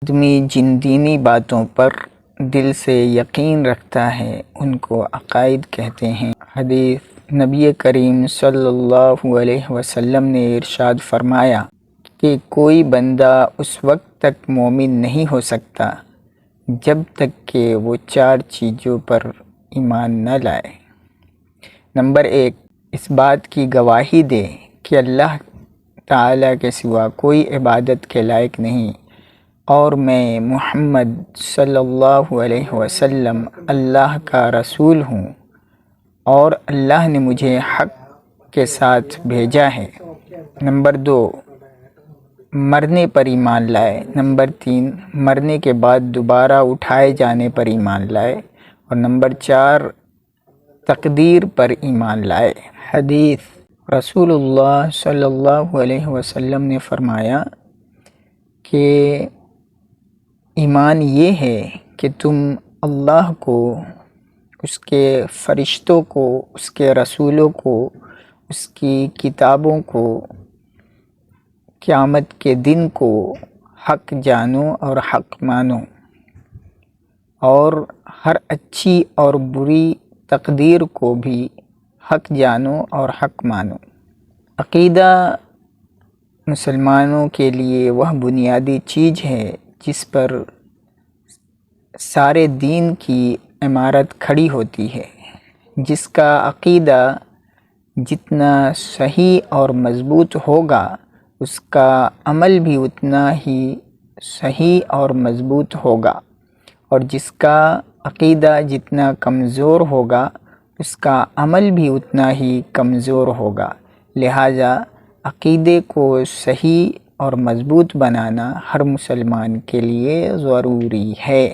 آدمی جن دینی باتوں پر دل سے یقین رکھتا ہے ان کو عقائد کہتے ہیں۔ حدیث نبی کریم صلی اللہ علیہ وسلم نے ارشاد فرمایا کہ کوئی بندہ اس وقت تک مومن نہیں ہو سکتا جب تک کہ وہ 4 چیزوں پر ایمان نہ لائے۔ نمبر 1، اس بات کی گواہی دے کہ اللہ تعالیٰ کے سوا کوئی عبادت کے لائق نہیں اور میں محمد صلی اللہ علیہ وسلم اللہ کا رسول ہوں اور اللہ نے مجھے حق کے ساتھ بھیجا ہے۔ نمبر 2، مرنے پر ایمان لائے۔ نمبر 3، مرنے کے بعد دوبارہ اٹھائے جانے پر ایمان لائے۔ اور نمبر 4، تقدیر پر ایمان لائے۔ حدیث رسول اللہ صلی اللہ علیہ وسلم نے فرمایا کہ ایمان یہ ہے کہ تم اللہ کو، اس کے فرشتوں کو، اس کے رسولوں کو، اس کی کتابوں کو، قیامت کے دن کو حق جانو اور حق مانو، اور ہر اچھی اور بری تقدیر کو بھی حق جانو اور حق مانو۔ عقیدہ مسلمانوں کے لیے وہ بنیادی چیز ہے جس پر سارے دین کی عمارت کھڑی ہوتی ہے۔ جس کا عقیدہ جتنا صحیح اور مضبوط ہوگا اس کا عمل بھی اتنا ہی صحیح اور مضبوط ہوگا، اور جس کا عقیدہ جتنا کمزور ہوگا اس کا عمل بھی اتنا ہی کمزور ہوگا۔ لہٰذا عقیدے کو صحیح اور مضبوط بنانا ہر مسلمان کے لیے ضروری ہے۔